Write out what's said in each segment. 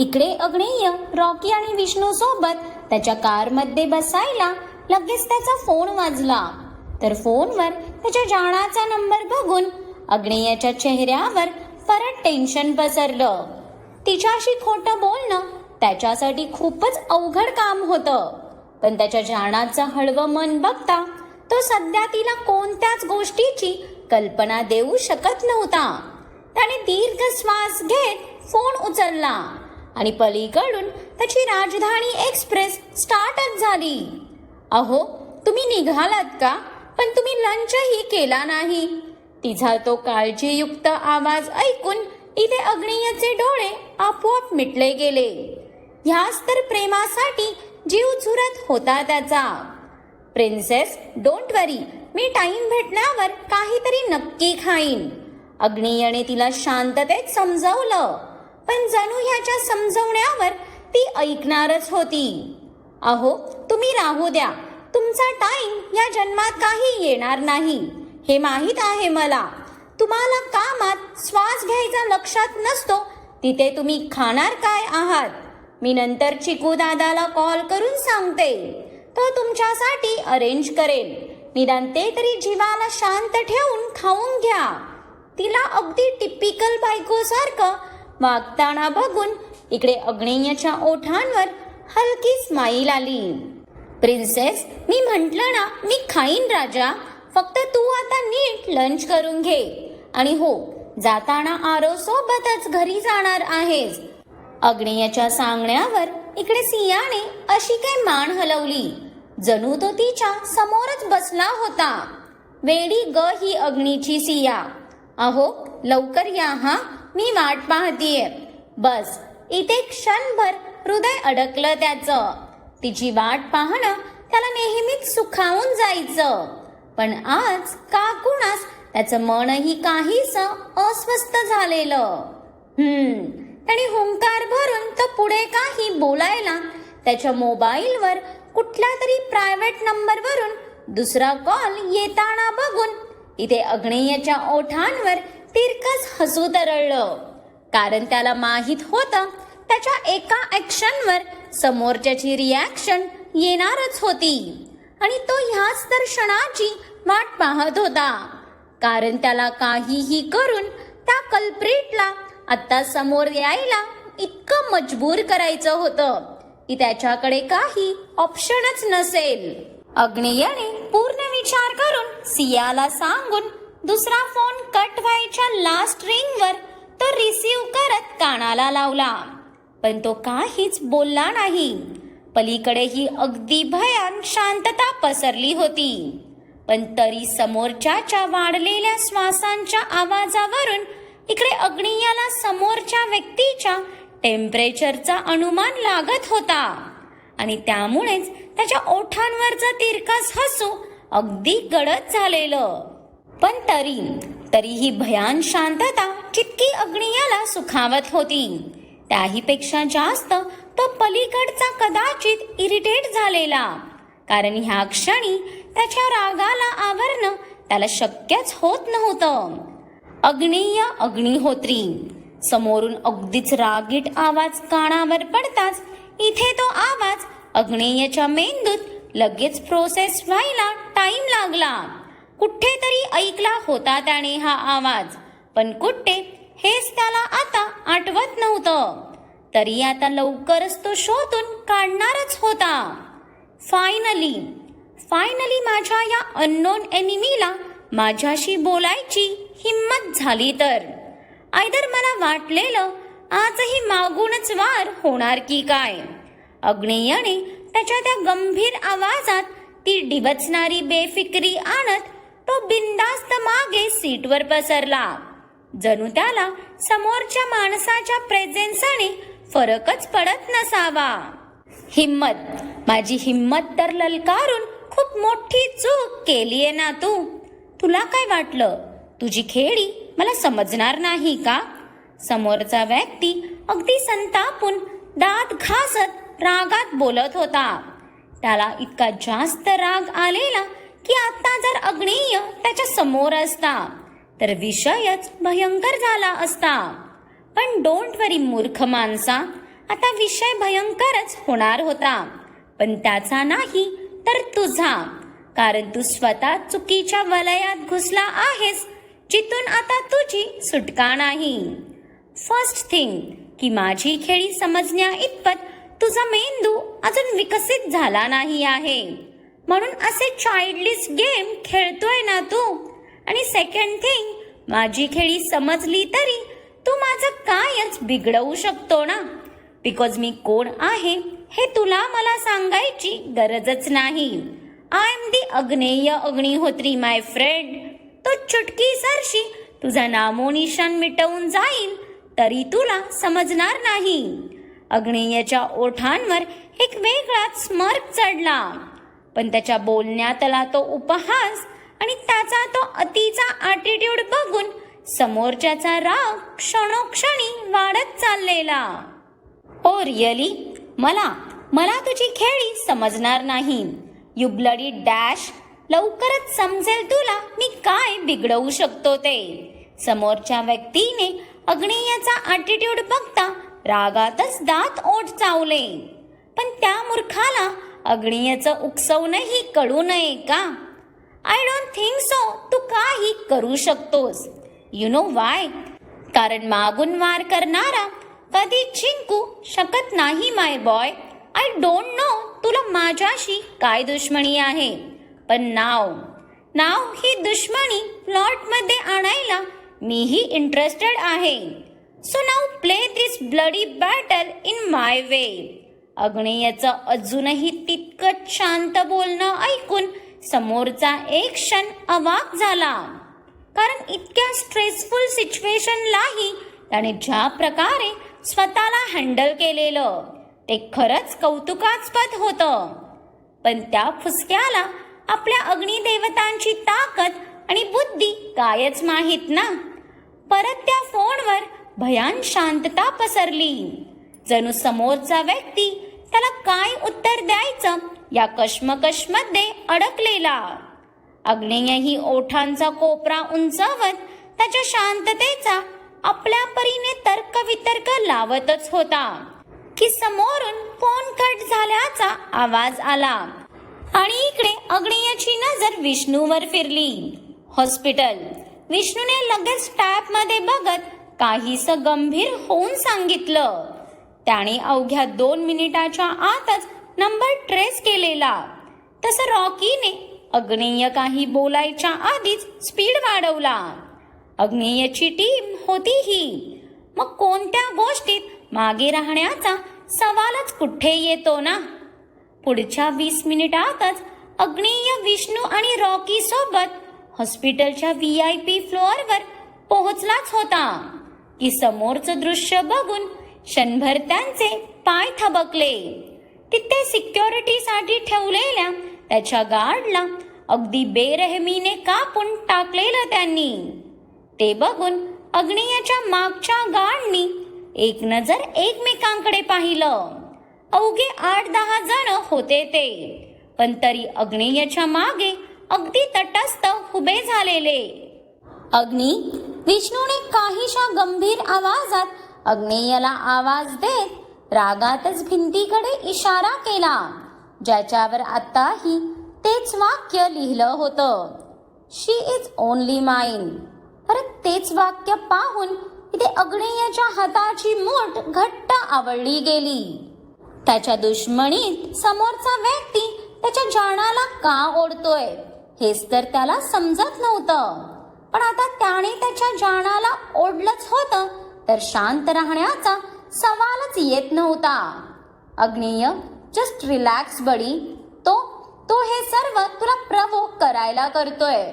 इकडे अग्नेय रॉकी आणि विष्णू सोबत त्याच्या कारमध्ये बसायला लगेच त्याचा फोन वाजला. तर फोनवर त्याच्या जाणाचा नंबर बघून अग्नेयच्या चेहऱ्यावर परत टेन्शन पसरलं. तिच्याशी खोटं बोलणं त्याच्यासाठी खूपच अवघड काम होतं. पण त्याच्या जाणाचं हळवं मन बघता तो सध्या तिला कोणत्याच गोष्टीची कल्पना देऊ शकत नव्हता. त्याने दीर्घ श्वास घेत फोन उचलला आणि पलीकडून त्याची राजधानी एक्सप्रेस स्टार्टच झाली. अहो, तुम्ही निघालात का? पण तुम्ही लंचही केला नाही. तिचा तो काळजीयुक्त आवाज ऐकून इथे अग्नेयचे डोळे आपोआप मिटले गेले. ह्याच तर प्रेमासाठी जीव झुरत होता त्याचा. Princess, don't worry, me time भेटल्यावर काहीतरी नक्की खाईन. अग्नेयने तिला शांततेत समजावलं. पण जणू ह्याच्या समजवण्यावर ती ऐकणारच होती. अहो, तुम्ही राहू द्या. तुमचा टाइम या जन्मात काही येणार नाही हे माहीत आहे मला. तुम्हाला कामात श्वास घ्यायचा लक्षात नसतो तिथे तुम्ही खाणार काय आहात? मी नंतर चिकू दादाला कॉल करून सांगते. तो तुमच्यासाठी अरेंज करेल. निदान ते तरी जीवाला शांत ठेवून खाऊन घ्या. तिला अगदी टिपिकल बायकोसारखं वागताना बघून इकडे अग्नेयच्या ओठांवर हलकी स्माईल आली. प्रिन्सेस, मी म्हटलं ना, मी खाईन राजा. फक्त तू आता नीट लंच करून घे. आणि हो, जाताना आरो सोबतच घरी जाणार आहेस. अग्नेयच्या सांगण्यावर इकडे सियाने अशी काय मान हलवली जणू तो तिच्या समोरच बसला होता. वेडी ग ही अग्नीची सिया. अहो, लवकर या हा, मी वाट पाहतीये. बस इथे क्षणभर हृदय अडकलं त्याचं. तिची वाट पाहणं त्याला नेहमीच सुखावून जायचं. पण आज का कुणास त्याचं मनही काहीस अस्वस्थ झालेलं. त्याने हुंकार भरून तो पुढे काही बोलायला त्याच्या मोबाईलवर कुठल्या तरी प्रायव्हेट नंबरवरून दुसरा कॉल येताना बघून इथे अग्नेयच्या ओठांवर तिरकस हसू तरळलं. कारण त्याला माहित होतं त्याच्या एका ऍक्शनवर समोरच्याची रिॲक्शन येणारच होती. आणि तो ह्याच तर क्षणाची वाट पाहत होता. कारण त्याला काहीही करून त्या कल्प्रिटला आता समोर यायला इतकं मजबूर करायचं होतं की त्याच्याकडे काही ऑप्शनच नसेल. अग्नेयने पूर्ण विचार करून सियाला सांगून दुसरा फोन कट व्हायच्या लास्ट रिंगवर तो रिसीव करत कानाला लावला. पण तो काहीच बोलला नाही. पलीकडेही अगदी भयान शांतता पसरली होती. पण तरी समोरच्याच्या वाढलेल्या श्वासांच्या आवाजावरून इकडे अग्नेयाला समोरच्या व्यक्तीच्या टेम्परेचरचा अनुमान लागत होता. आणि त्यामुळेच त्याच्या ओठांवरचं तिरकस हसू अगदी गडद झालेलं. पण तरीही भयान शांतता जितकी अग्नेयाला सुखावत होती त्याहीपेक्षा जास्त तो पलीकडचा कदाचित इरिटेट झालेला. कारण ह्या क्षणी त्याच्या रागाला आवरणं त्याला शक्यच होत नव्हतं. अग्नेय अग्निहोत्री. समोरून अगदीच रागीट आवाज कानावर पडताच इथे तो आवाज अग्नेयच्या मेंदूत लगेच प्रोसेस व्हायला टाइम लागला. कुठेतरी ऐकला होता त्याने हा आवाज, पण कुठे हेच त्याला आता आठवत नव्हतं. तरी आता लवकरच तो शोधून काढणारच होता. फायनली माझ्या या अननोन एनिमीला माझ्याशी बोलायची हिम्मत झाली. तर आयदर मला वाटलेलं आजही मागूनच वार होणार की काय. अग्नेयने त्याच्या त्या गंभीर आवाजात ती डिवचणारी बेफिक्री आणत तो बिनधास्त मागे सीटवर पसरला. जणू त्याला समोरच्या माणसाच्या प्रेझेन्सने फरकच पडत नसावा. हिम्मत, माझी हिम्मत तर ललकारून खूप मोठी चूक केलीये ना तू. तुला काय वाटलं तुझी खेळी मला समजणार नाही का? समोरचा व्यक्ती अगदी संतापून दात घासत रागात बोलत होता. त्याला इतका जास्त राग आलेला की आता जर अग्नेय त्याच्या समोर असता तर विषयच भयंकर झाला असता. पण डोंट वरी मूर्ख माणसा, आता विषय भयंकरच होणार होता, पण त्याचा नाही तर तुझा, कारण तू स्वतः चुकीच्या वलयात घुसला आहेस, जिथून आता तुझी सुटका नाही. फर्स्ट थिंग की माझी खेळी समजण्या इतपत तुझा मेंदू अजून विकसित झाला नाही आहे, म्हणून असे चाइल्डलिश गेम खेळतोय ना तू. आणि सेकंड थिंग, माझी खेळी समजली तरी तू माझं कायच बिघडवू शकतो ना, बिकॉज मी कोण आहे हे तुला मला सांगायची गरजच नाही. आय एम दी अग्नेय अग्निहोत्री माय फ्रेंड. तो चुटकी सरशी तुझा नामोनिशान मिटवून जाईल तरी तुला समजणार नाही. अग्नेयच्या ओठांवर एक वेगळाच स्मर्क चढला, पण त्याच्या बोलण्यातला तो उपहास आणि त्याचा तो अतिचा ॲटिट्यूड बघून समोरच्याचा राग क्षणोक्षणी वाढत चाललेला. Oh really? मला तुझी खेळी समजणार नाही. You bloody dash. लवकरच समजेल तुला मी काय बिघडवू शकतो ते. समोरच्या व्यक्तीने अग्नेयाचा ॲटिट्यूड बघता रागातच दात ओठ चावले. पण त्या मूर्खाला अग्नेयाचं उकसवणंही कळू नये का? आय डोंट थिंक सो तू काही करू शकतोस. You know Y? कारण मागून वार करणारा कधी जिंकू शकत नाही माय बॉय. आय डोंट नो तुला माझ्याशी काय दुश्मनी आहे, पण नाव ही दुश्मनी प्लॉटमध्ये आणायला मीही इंटरेस्टेड आहे. So now play this bloody battle in my way. अग्नेयचं अजूनही तितकंच शांत बोलणं ऐकून समोरचा एक क्षण अवाक झाला, कारण इतक्या स्ट्रेसफुल सिच्युएशनलाही त्याने ज्या प्रकारे स्वतःला हँडल केलेलं ते खरंच कौतुकास्पद होतं. पण त्या फुसक्याला आपल्या अग्निदेवतांची ताकद आणि बुद्धी कायच माहीत ना. परत त्या फोनवर भयान शांतता पसरली, जणू समोरचा व्यक्ती त्याला काय उत्तर द्यायचं या कश्मकशमध्ये अडकलेला. अग्नेयही ओठांचा कोपरा उंचावत त्याच्या शांततेचा आपल्या परीने तर्कवितर्क लावतच होता की समोरून फोन कट झाल्याचा आवाज आला आणि इकडे अग्नेयची नजर विष्णूवर फिरली. हॉस्पिटल. विष्णूने लगेच टॅबमध्ये बघत काहीसं गंभीर होऊन सांगितलं. त्याने अवघ्या 2 मिनिटाच्या आतच नंबर ट्रेस केलेला. तसं रॉकीने अग्नेय काही बोलायच्या आधीच स्पीड वाढवला. अग्नेयची टीम होती ही, मग कोणत्या गोष्टीत मागे राहण्याचा सवालच कुठे येतो ना. पुढच्या 20 मिनिटातच अग्नेय विष्णू आणि रॉकी सोबत हॉस्पिटलच्या VIP फ्लोअरवर पोहोचलाच होता की समोरचं दृश्य बघून क्षणभर त्यांचे पाय थबकले. तिथे सिक्युरिटीसाठी ठेवलेल्या त्याच्या गार्डला अगदी बेरहमीने कापून टाकलेलं त्यांनी. ते बघून अग्नेयाच्या मागच्या गार्डनी एक नजर एकमेकांकडे पाहिलं. अवघे 8-10 जण होते ते, पण तरी अग्नेयाच्या मागे अगदी तटस्थ उभे झालेले. अग्नी. विष्णूने काहीशा गंभीर आवाजात अग्नेयाला आवाज देत रागातच भिंतीकडे इशारा केला, ज्याच्यावर आताही तेच वाक्य लिहिलं होतं, शी इज ओनली माइन. परत तेच वाक्य पाहून इथे अग्नेयाच्या हाताची मूठ घट्ट आवळली गेली. त्याच्या दुश्मनीत समोरचा व्यक्ती त्याच्या जाणाला का ओढतोय हेच तर त्याला समजत नव्हतं. पण आता त्याने त्याच्या जाणाला ओढलंच होतं तर शांत राहण्याचा सवालच येत नव्हता. अग्नेय, जस्ट रिलॅक्स बडी. तो हे सर्व तुला प्रवोक करायला करतोय.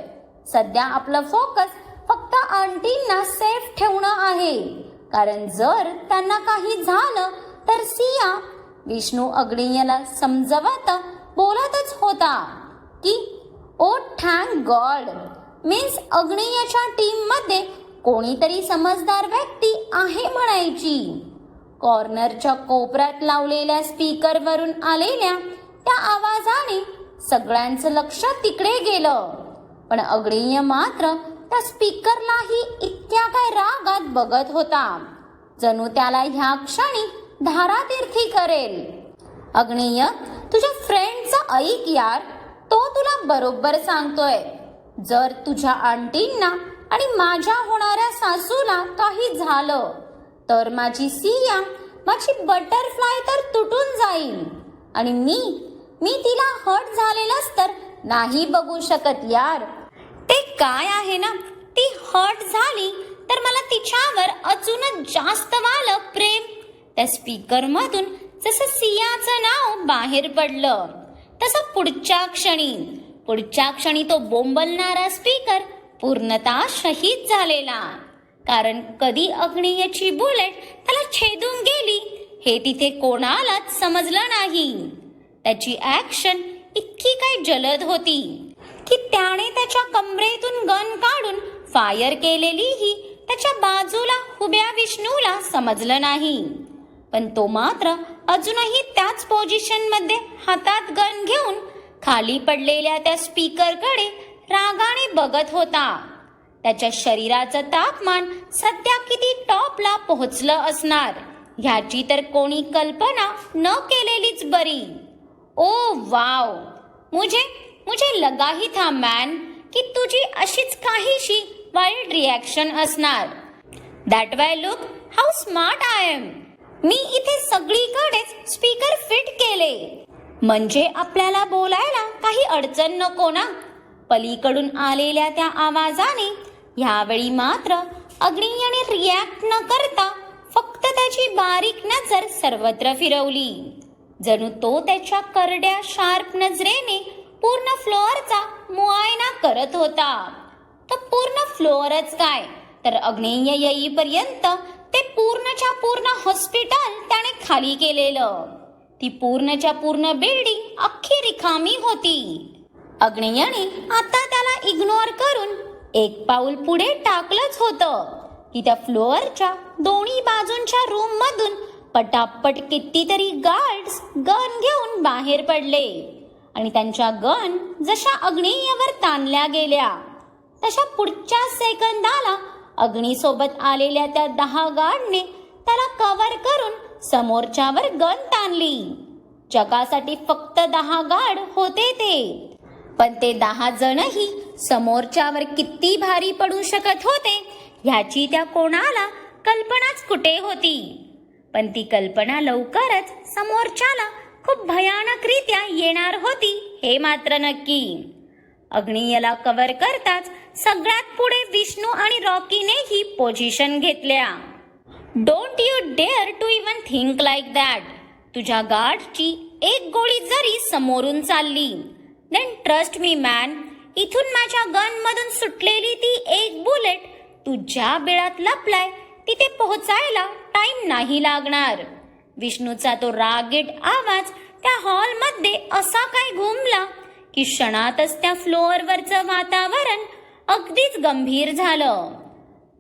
सध्या आपलं फोकस फक्त आंटींना सेफ ठेवणं आहे, कारण जर त्यांना काही झालं तर सिया. विष्णू अग्नेयला समजवत बोलतच होता की ओ थँक गॉड, मीन्स अग्नेयच्या टीममध्ये कोणीतरी समजदार व्यक्ती आहे म्हणायची. कॉर्नरच्या कोपऱ्यात लावलेल्या स्पीकरवरून आलेल्या त्या आवाजाने सगळ्यांचं लक्ष तिकडे गेलं, पण अग्नेय मात्र त्या स्पीकरलाही इतक्या काय रागात बघत होता, जणू त्याला ह्या क्षणी धारातीर्थी करेल. अग्नेय, तुझ्या फ्रेंडचं ऐक यार, तो तुला बरोबर सांगतोय. जर तुझ्या आंटींना आणि माझ्या होणाऱ्या सासूला काही झालं तर माझी सिया, माझी बटरफ्लाय तर तुटून जाईल आणि मी तिला हर्ट झालेलंच तर नाही बघू शकत यार. ते काय आहे ना, ती हर्ट झाली तर मला तिच्यावर अजूनच जास्त वालं प्रेम. त्या स्पीकर मधून जसं सियाचं नाव बाहेर पडलं तसं पुढच्या क्षणी तो बोंबलणारा स्पीकर पूर्णतः शहीद झालेला. कारण कधी अग्नेयची बुलेट त्याला छेदून गेली हे तिथे कोणालाच समजलं नाही. त्याची ऍक्शन इतकी काही जलद होती की त्याने त्याच्या कमरेतून गन काढून फायर केलेलीही त्याच्या बाजूला उभ्या विष्णूला समजलं नाही. पण तो मात्र अजूनही त्याच पोझिशन मध्ये हातात गन घेऊन खाली पडलेल्या त्या स्पीकरकडे रागाने बघत होता. त्याच्या शरीराचं तापमान सध्या किती टॉपला पोहोचलं असणार ह्याची तर कोणी कल्पना न केलेलीच बरी. ओ वाव, मुझे लगा ही था मॅन की तुझी अशीच काहीशी वाईल्ड रिॲक्शन असणार. That why look how smart I am. मी इथे सगळीकडेच स्पीकर फिट केले म्हणजे आपल्याला बोलायला काही अडचण नको ना. पलीकडून आलेल्या त्या आवाजाने यावेळी मात्र अग्नेयने रिॲक्ट न करता फक्त त्याची बारीक नजर सर्वत्र फिरवली. जणू तो त्याच्या करड्या शार्प नजरेने पूर्ण फ्लोअरचा मुआयना करत होता. तर पूर्ण फ्लोअरच काय, तर अग्नेय येईपर्यंत ते पूर्णच्या पूर्ण हॉस्पिटल त्याने खाली केलेलं. ती पूर्णच्या पूर्ण बिल्डिंग अख्खी रिकामी होती. अग्नेयने आता त्याला इग्नोर करून एक पाऊल पुढे टाकलंच होतं की त्या फ्लोअरच्या दोन्ही बाजूंच्या रूम मधून पटापट कितीतरी गार्ड्स गन घेऊन बाहेर पडले आणि त्यांच्या गन जशा अग्नेयवर ताणल्या गेल्या तशा पुढच्या सेकंदाला अग्नीसोबत आलेल्या त्या 10 गार्डने त्याला कव्हर करून समोरच्यावर गन ताणली. जगासाठी फक्त 10 गार्ड होते ते, पण ते 10 जणही समोरच्यावर किती भारी पडू शकत होते ह्याची त्या कोणाला कल्पनाच कुठे होती. पण ती कल्पना लवकरच समोरच्याला खूप भयानकरित्या येणार होती हे मात्र नक्की. अग्नेयला कव्हर करताच सगळ्यात पुढे विष्णू आणि रॉकीनेही पोझिशन घेतल्या. Don't you dare to even think like that. तुझ्या गार्डची एक गोळी जरी समोरून चालली देन ट्रस्ट मी मॅन, इथून माझ्या गन मधून सुटलेली ती एक बुलेट तू ज्या बिळात लपलाय तिथे पोहोचायला टाइम नाही लागणार. विष्णूचा तो रागीट आवाज त्या हॉलमध्ये असा काय घुमला की क्षणातच त्या फ्लोअरवरचं वातावरण अगदीच गंभीर झालं.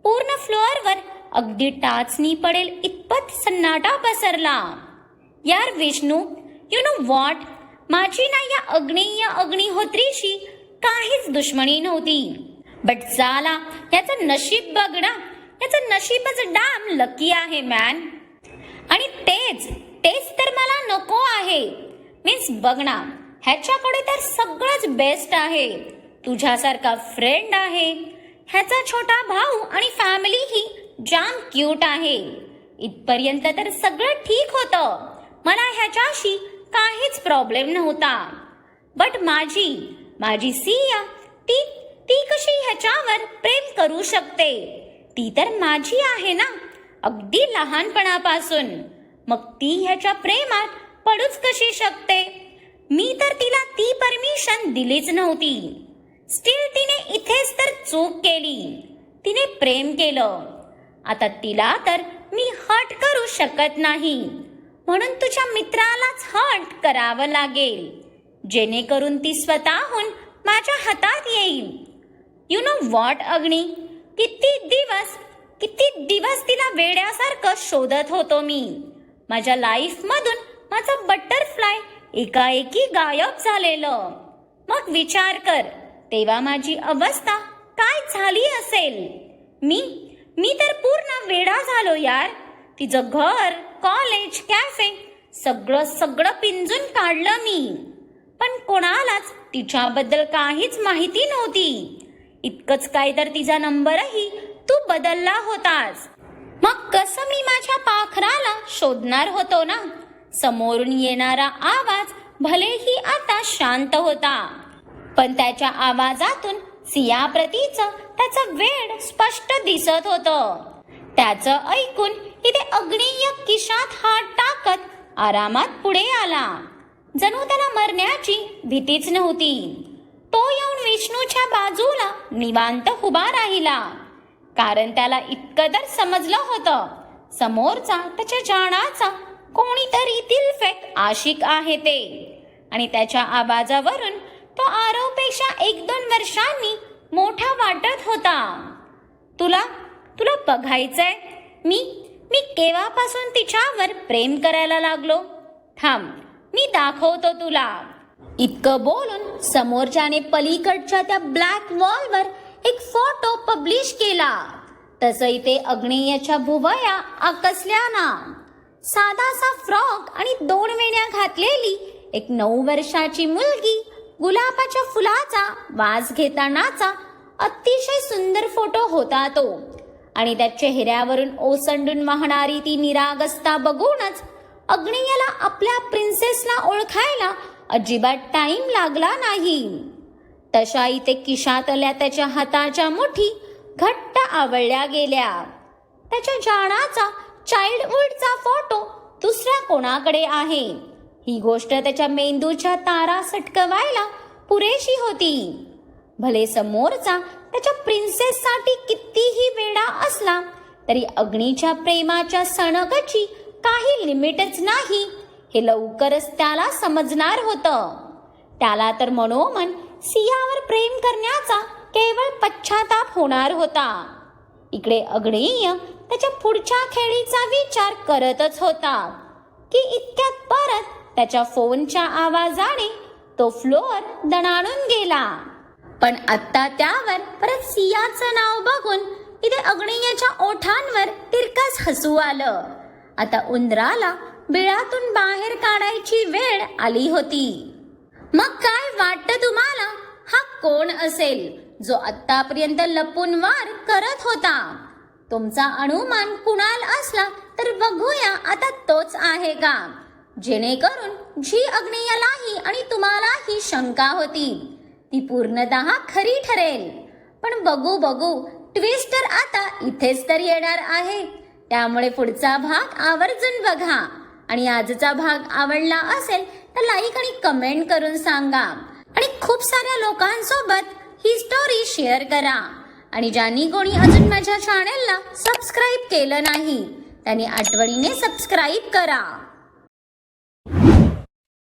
पूर्ण फ्लोअरवर अगदी टाचणी पडेल इतपत सन्नाटा पसरला. यार विष्णू, यू नो व्हॉट, माझी ना या अग्निहोत्रीशी काहीच दुश्मनी नव्हती. बट साला याचं नशीब बघ ना, याचं नशीबच डॅम लकी आहे मॅन. आणि तेच तर मला नको आहे. मीन्स बघ ना, ह्याच्याकडे तर सगळंच बेस्ट आहे. तुझ्यासारखा फ्रेंड आहे, ह्याचा छोटा भाऊ आणि फॅमिली ही जाम क्यूट आहे. इथपर्यंत तर सगळं ठीक होतं. मला ह्याच्याशी काहीच प्रॉब्लेम नव्हता. बट माझी सिया ती कशी ह्याच्यावर प्रेम करू शकते? ती तर माझी आहे ना, अगदी लहानपणापासून. मग ती ह्याच्या प्रेमात पडूच कशी शकते? मी तर तिला ती परमिशन दिलीच नव्हती. स्टील तिने इथेच तर चूक केली. तिने प्रेम केलं. आता तिला तर मी हर्ट करू शकत नाही, म्हणून तुझ्या मित्रालाच हर्ट करावं लागेल, जेणेकरून ती स्वतःहून माझ्या हातात येईल. यू नो व्हॉट अग्नी, किती दिवस तिला वेड्यासारखं शोधत होतो मी. माझ्या लाईफ मधून माझं बटरफ्लाय एकाएकी गायब झालेलं. मग विचार कर, तेव्हा माझी अवस्था काय झाली असेल. मी तर पूर्ण वेडा झालो यार. तिचं घर, कॉलेज, कॅफे सगळं पिंजून काढलं मी. पण कोणालाच तिच्याबद्दल काहीच माहिती नव्हती. इतकंच काय तर तिचा नंबरही तू बदलला होतास. मग कसं मी माझ्या पाखराला शोधणार होतो ना. समोरून येणारा आवाज भलेही आता शांत होता, पण त्याच्या आवाजातून सियाप्रतीचं त्याचं वेड स्पष्ट दिसत होतं. त्याचं ऐकून इथे अग्नेय खिशात हात टाकत आरामात पुढे आला. जणू त्याला मरण्याची भीतीच नव्हती. तो येऊन विष्णूच्या बाजूला निवांत उभा राहिला, कारण त्याला इतकं तर समजलं होतं समोरचा त्याच्या जाणाचा कोणीतरी दिलफेक आशिक आहे ते. आणि त्याच्या आवाजावरून तो आरवपेक्षा 1-2 वर्षांनी मोठा वाटत होता. तुला बघायचंय मी केव्हापासून तिच्यावर प्रेम करायला लागलो. थांब, मी दाखवतो तुला. इतकं बोलून समोरच्याने पलीकडच्या त्या ब्लॅक वॉलवर एक फोटो पब्लिश केला. तसं इथे अग्नेयच्या भुवया आकसल्या ना. साधासा फ्रॉक आणि 2 वेण्या घातलेली एक 9 वर्षाची मुलगी गुलाबाच्या फुलाचा वास घेतानाचा अतिशय सुंदर फोटो होता तो. आणि त्या चेहऱ्यावरून ओसंडून वाहणारी ती निरागसता बघूनच अग्नेयला आपल्या प्रिन्सेसला ओळखायला अजिबात टाइम लागला नाही. तशा इथे खिशातल्या त्याच्या हाताच्या मुठी घट्ट आवळल्या गेल्या. त्याच्या जाणाचा चाइल्डहुडचा फोटो दुसऱ्या कोणाकडे आहे ही गोष्ट त्याच्या मेंदूच्या तारा सटकवायला पुरेशी होती. भले समोरचा त्याच्या प्रिन्सेससाठी कितीही वेडा असला तरी अग्नीच्या प्रेमाच्या सणकची काही लिमिटच नाही हे लवकरच त्याला समजणार होतं. त्याला तर मनोमन सियावर प्रेम करण्याचा केवळ पश्चाताप होणार होता. इकडे अग्नेय त्याच्या पुढच्या खेळीचा विचार करतच होता की इतक्यात परत त्याच्या फोनच्या आवाजाने तो फ्लोअर दणाणून गेला. पण आत्ता त्यावर परत सियाचं नाव बघून इथे अग्नेयच्या ओठांवर तिरकस हसू आलं. आता उंदराला बिळातून बाहेर काढायची वेळ आली होती. मग काय वाटतं तुम्हाला, हा कोण असेल जो आतापर्यंत लपून वार करत होता? तुमचा अनुमान कुणाल असला तर बघूया आता तोच आहे का, जेणेकरून जी अग्नेयलाही आणि तुम्हालाही शंका होती ती पूर्णतः खरी ठरेल. पण बघू ट्विस्टर आता इथेच तर येणार आहे. त्यामुळे पुढचा भाग आवर्जून बघा. आणि आजचा भाग आवडला असेल तर लाईक आणि कमेंट करून सांगा. आणि खूप साऱ्या लोकांसोबत ही स्टोरी शेअर करा. आणि ज्यांनी कोणी अजून माझ्या चॅनेलला सबस्क्राईब केलं नाही त्यांनी आठवणीने सबस्क्राईब करा.